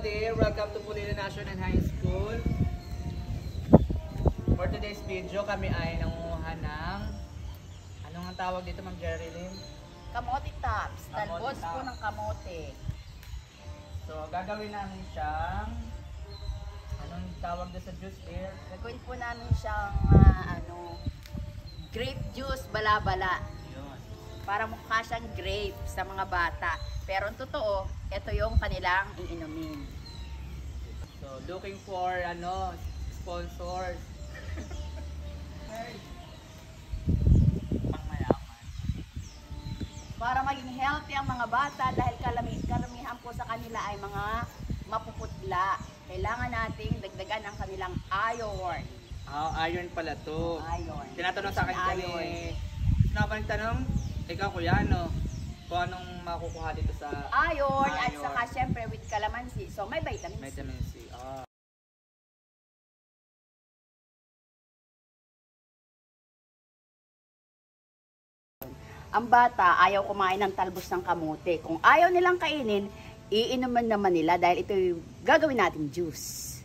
kamote! Welcome to Pulila National High School. For today's video, kami ay nangunguha ng anong ang tawag dito, Ma'am Jerilyn? Kamote tops. Talbos Kamote po tops. ng kamote. So, gagawin namin siyang anong tawag doon sa juice here? Gagawin po namin siyang grape juice bala-bala. Yun. Para mukha siyang grape sa mga bata. Pero ang totoo, ito yung kanilang iinumin. So, looking for sponsors. Pangmayaman. Para maging healthy ang mga bata dahil karamihan po sa kanila ay mga mapuputla. Kailangan nating dagdagan ang kanilang iron. Iron pala to. Iron. Tinatanong sa akin kani. Sino pa nagtanong? Ikaw kuya, kung anong makukuha dito sa Iron at saka syempre with calamansi. So may vitamin C. Vitamin C. Ang bata ayaw kumain ng talbos ng kamote. Kung ayaw nilang kainin, iinuman naman nila dahil ito yung gagawin nating juice.